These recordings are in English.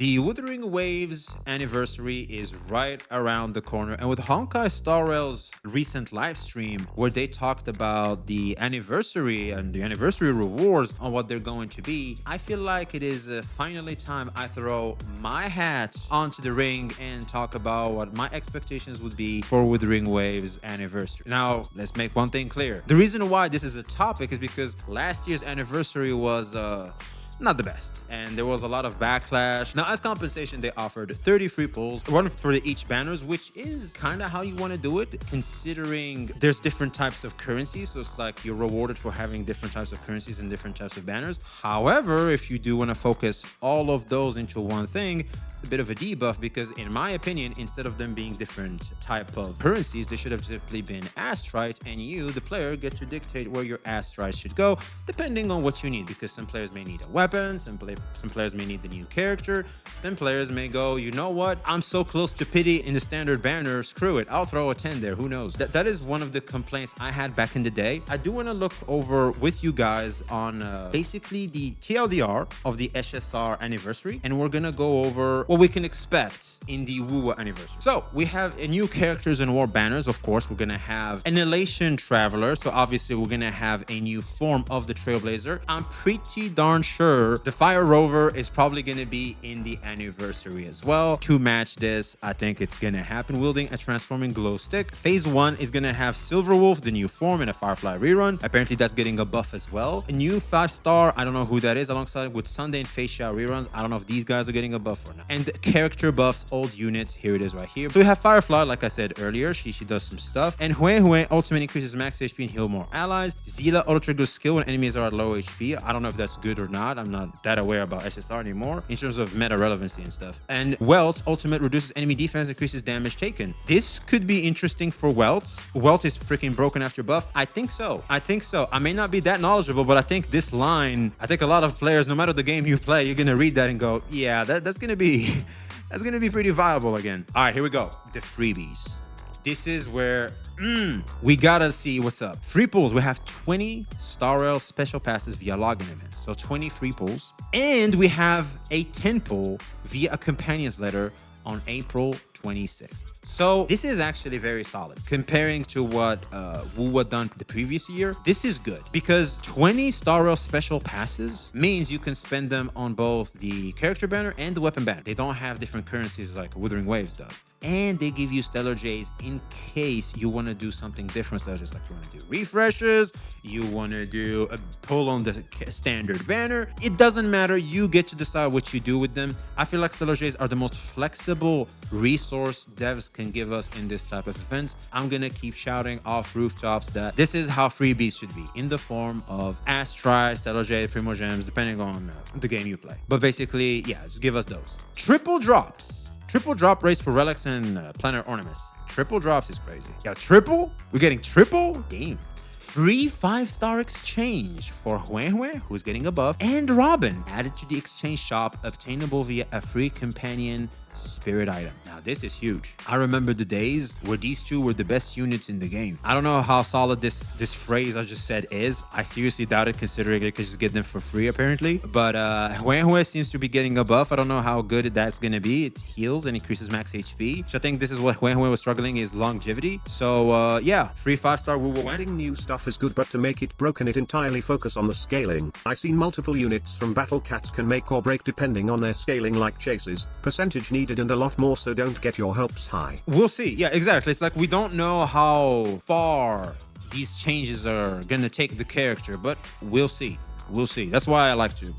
The Wuthering Waves anniversary is right around the corner, and with Honkai Star Rail's recent live stream where they talked about the anniversary and the anniversary rewards on what they're going to be, I feel like it is finally time I throw my hat onto the ring and talk about what my expectations would be for Wuthering Waves anniversary. Now, let's make one thing clear. The reason why this is a topic is because last year's anniversary was not the best, and there was a lot of backlash. Now, as compensation, they offered 30 free pulls, one for each banners, which is kind of how you want to do it, considering there's different types of currencies. So it's like you're rewarded for having different types of currencies and different types of banners. However, if you do want to focus all of those into one thing, a bit of a debuff, because in my opinion, instead of them being different type of currencies, they should have simply been astrites, and you, the player, get to dictate where your astrites should go depending on what you need, because some players may need a weapon, some players may need the new character, some players may go, you know what, I'm so close to pity in the standard banner, screw it, I'll throw a 10 there, who knows. That is one of the complaints I had back in the day. I do want to look over with you guys on basically the TLDR of the HSR anniversary, and we're gonna go over what we can expect in the wuwa anniversary. So we have a new characters and war banners. Of course, we're gonna have an elation traveler, so obviously we're gonna have a new form of the trailblazer. I'm pretty darn sure the fire rover is probably gonna be in the anniversary as well. To match this, I think it's gonna happen, wielding a transforming glow stick. Phase 1 is gonna have silver wolf, the new form, and a firefly rerun. Apparently that's getting a buff as well. A new 5-star, I don't know who that is, alongside with Sunday and Facia reruns. I don't know if these guys are getting a buff or not. And character buffs, old units, here it is right here. So we have Firefly, like I said earlier, she does some stuff. And Hue ultimate increases max HP and heal more allies. Zila auto triggers skill when enemies are at low HP. I don't know if that's good or not. I'm not that aware about HSR anymore in terms of meta relevancy and stuff. And Welt ultimate reduces enemy defense, increases damage taken. This could be interesting for Welt. Welt is freaking broken after buff. I think so. I may not be that knowledgeable, but I think this line, I think a lot of players, no matter the game you play, you're gonna read that and go, yeah, that's gonna be that's gonna be pretty viable again. All right, here we go. The freebies. This is where we gotta see what's up. Free pulls. We have 20 Star Rail special passes via login events. So 20 free pulls. And we have a 10 pull via a companion's letter on April 26th. So this is actually very solid. Comparing to what wuwa done the previous year, this is good because 20 Star Rail special passes means you can spend them on both the character banner and the weapon banner. They don't have different currencies like Wuthering Waves does. And they give you Stellar J's in case you want to do something different, Stellar J's, like you want to do refreshes, you want to do a pull on the standard banner. It doesn't matter. You get to decide what you do with them. I feel like Stellar J's are the most flexible resource devs can give us in this type of events. I'm gonna keep shouting off rooftops that this is how freebies should be, in the form of Astri, Stellar J, Primo Gems, depending on the game you play. But basically, yeah, just give us those. Triple drops. Triple drop rates for relics and planar ornaments. Triple drops is crazy. Yeah, triple? We're getting triple? Game. Free 5-star exchange for Hue, who's getting a buff, and Robin added to the exchange shop, obtainable via a free companion spirit item. Now this is huge. I remember the days where these two were the best units in the game. I don't know how solid this phrase I just said is. I seriously doubt it, considering it could just get them for free apparently. But Hue seems to be getting a buff. I don't know how good that's gonna be. It heals and increases max HP. So I think this is what Hue was struggling, is longevity. So yeah, free 5-star wuwa. Adding new stuff is good, but to make it broken, it entirely focus on the scaling. I seen multiple units from Battle Cats can make or break depending on their scaling, like chases, percentage needed, and a lot more, so don't get your hopes high. We'll see. Yeah, exactly. It's like we don't know how far these changes are gonna take the character, but we'll see. We'll see. That's why I like to.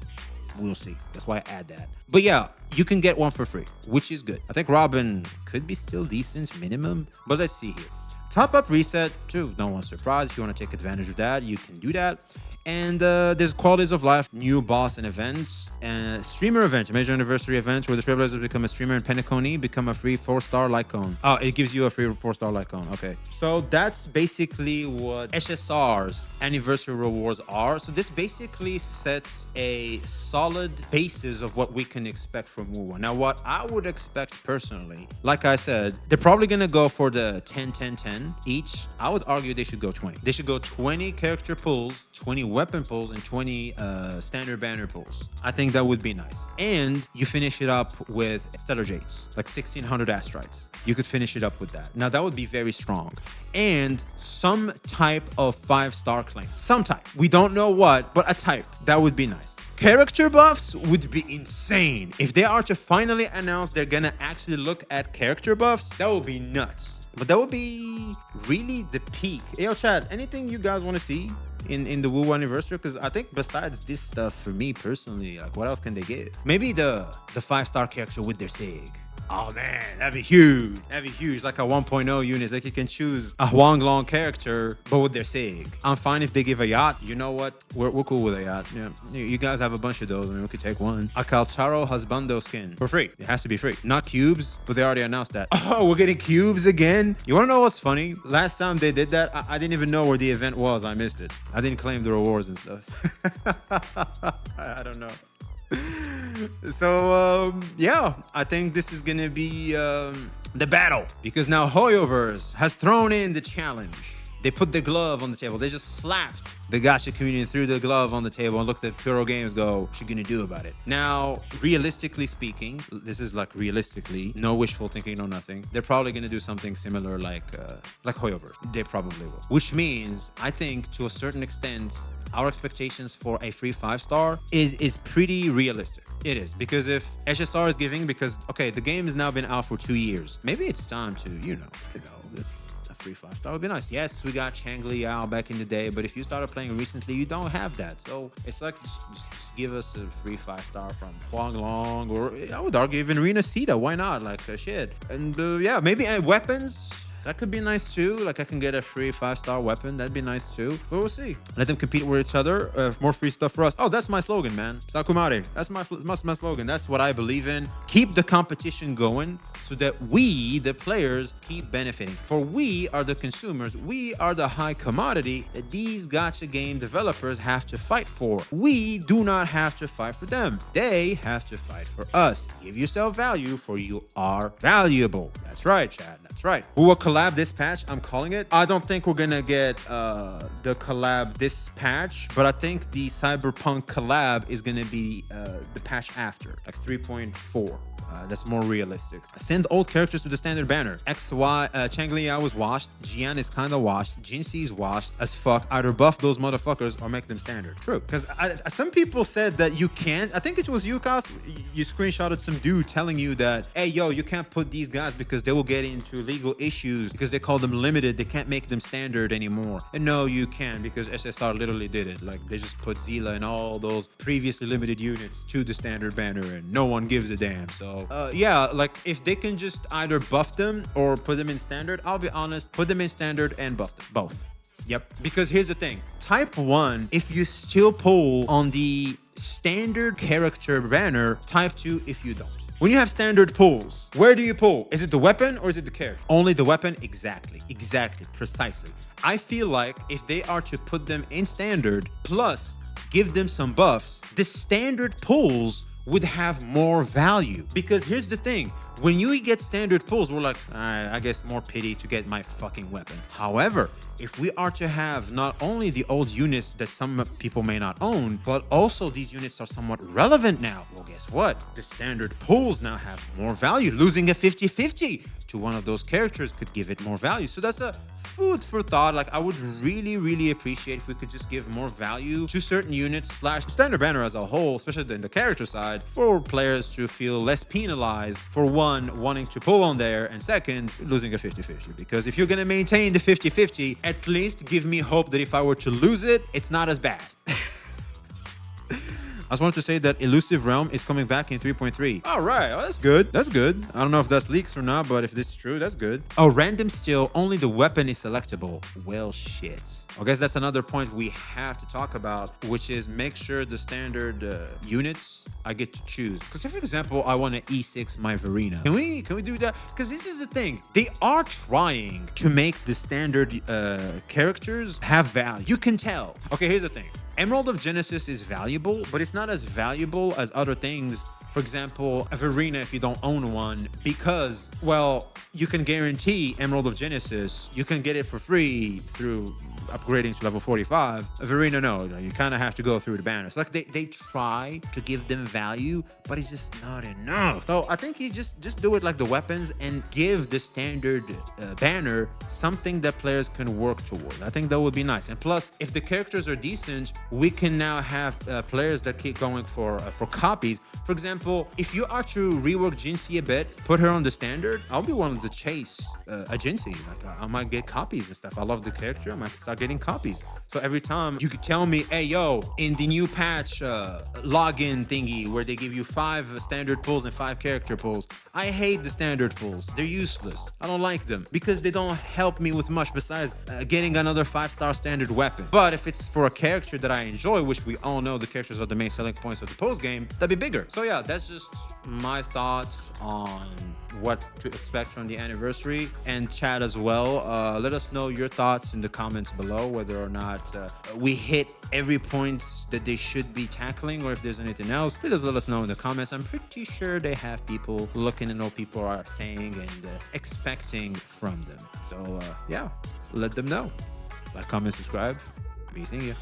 We'll see. That's why I add that. But yeah, you can get one for free, which is good. I think Robin could be still decent minimum, but let's see here. Top up reset too. No one's surprised. If you want to take advantage of that, you can do that. And there's qualities of life, new boss and events, and streamer event, a major anniversary event where the Trailblazers become a streamer, and Penacony become a free 4-star Lycone. Oh, it gives you a free 4-star Lycone. Okay. So that's basically what HSR's anniversary rewards are. So this basically sets a solid basis of what we can expect from wuwa. Now, what I would expect personally, like I said, they're probably going to go for the 10-10-10 10 each. I would argue they should go 20. They should go 20 character pulls, 20 weapon pulls, and 20 standard banner pulls. I think that would be nice. And you finish it up with Stellar Jades, like 1600 Astrites. You could finish it up with that. Now that would be very strong. And some type of 5-star claim. Some type. We don't know what, but a type. That would be nice. Character buffs would be insane. If they are to finally announce they're gonna actually look at character buffs, that would be nuts. But that would be really the peak. Hey, yo, Chad, anything you guys want to see in the WoW anniversary? Because I think besides this stuff, for me personally, like, what else can they give? Maybe the 5-star character with their SIG. Oh man, that'd be huge. That'd be huge. Like a 1.0 unit. Like you can choose a Huang Long character, but with their SIG. I'm fine if they give a yacht. You know what? We're cool with a yacht. Yeah. You guys have a bunch of those. I mean, we could take one. A Calcharo Husbando skin for free. It has to be free. Not cubes, but they already announced that. Oh, we're getting cubes again? You want to know what's funny? Last time they did that, I didn't even know where the event was. I missed it. I didn't claim the rewards and stuff. I don't know. So yeah, I think this is gonna be the battle, because now Hoyoverse has thrown in the challenge. They put the glove on the table. They just slapped the gacha community, threw the glove on the table, and looked at Puro Games go, what you gonna do about it? Now, realistically speaking, this is like realistically, no wishful thinking, no nothing. They're probably gonna do something similar like Hoyoverse. They probably will. Which means, I think to a certain extent, our expectations for a free 5-star is pretty realistic. It is, because if HSR is giving, because okay, the game has now been out for 2 years. Maybe it's time to, a free 5-star would be nice. Yes, we got Chang Liao back in the day, but if you started playing recently, you don't have that. So it's like just give us a free 5-star from Huang Long, or I would argue even Rina Sita. Why not? Like shit. And yeah, maybe weapons. That could be nice too. Like I can get a free 5-star weapon. That'd be nice too. But we'll see. Let them compete with each other. More free stuff for us. Oh, that's my slogan, man. Sakumare. That's my slogan. That's what I believe in. Keep the competition going so that we, the players, keep benefiting. For we are the consumers. We are the high commodity that these gacha game developers have to fight for. We do not have to fight for them. They have to fight for us. Give yourself value, for you are valuable. That's right, Chad. That's right. Who will collab this patch? I'm calling it. I don't think we're gonna get the collab this patch, but I think the Cyberpunk collab is gonna be the patch after, like 3.4. That's more realistic. Send old characters to the standard banner. XY, Chang Liao was washed. Jian is kind of washed. Jinxie is washed as fuck. Either buff those motherfuckers or make them standard. True. Because some people said that you can't. I think it was you, Kas. You screenshotted some dude telling you that, hey, yo, you can't put these guys because they will get into legal issues because they call them limited. They can't make them standard anymore. And no, you can, because SSR literally did it. Like, they just put Zila and all those previously limited units to the standard banner and no one gives a damn. So yeah, like if they can just either buff them or put them in standard, I'll be honest, put them in standard and buff them, both. Yep, because here's the thing. Type 1, if you still pull on the standard character banner, Type 2 if you don't. When you have standard pulls, where do you pull? Is it the weapon or is it the character? Only the weapon? Exactly, precisely. I feel like if they are to put them in standard, plus give them some buffs, the standard pulls would have more value. Because here's the thing, when you get standard pulls, we're like, I guess more pity to get my fucking weapon. However, if we are to have not only the old units that some people may not own, but also these units are somewhat relevant now, well, guess what? The standard pulls now have more value. Losing a 50-50 to one of those characters could give it more value. So that's a food for thought. Like, I would really appreciate if we could just give more value to certain units / standard banner as a whole, especially in the character side, for players to feel less penalized for one, wanting to pull on there, and second, losing a 50-50. Because if you're gonna maintain the 50-50, at least give me hope that if I were to lose it, it's not as bad. I just wanted to say that Elusive Realm is coming back in 3.3. All right, oh, that's good. That's good. I don't know if that's leaks or not, but if this is true, that's good. Oh, random still, only the weapon is selectable. Well, shit. I guess that's another point we have to talk about, which is make sure the standard units I get to choose. Because if, for example, I want to E6 my Verena, can we do that? Because this is the thing. They are trying to make the standard characters have value. You can tell. Okay, here's the thing. Emerald of Genesis is valuable, but it's not as valuable as other things for example, a Verena if you don't own one, because, well, you can guarantee Emerald of Genesis. You can get it for free through upgrading to level 45. A Verena, no, you kind of have to go through the banners. Like they try to give them value, but it's just not enough. So I think you just do it like the weapons and give the standard banner something that players can work toward. I think that would be nice. And plus, if the characters are decent, we can now have players that keep going for copies. For example, if you are to rework Jinxie a bit, put her on the standard, I'll be willing to chase a Jinxie. Like I might get copies and stuff. I love the character. I might start getting copies. So every time you could tell me, hey, yo, in the new patch login thingy where they give you 5 standard pulls and 5 character pulls, I hate the standard pulls. They're useless. I don't like them because they don't help me with much besides getting another 5-star standard weapon. But if it's for a character that I enjoy, which we all know the characters are the main selling points of the pulls game, that'd be bigger. So yeah, that's just my thoughts on what to expect from the anniversary, and chat as well. Let us know your thoughts in the comments below, whether or not we hit every point that they should be tackling, or if there's anything else. Please let us know in the comments. I'm pretty sure they have people looking at what people are saying and expecting from them. So yeah, let them know. Like, comment, subscribe. Be seeing you.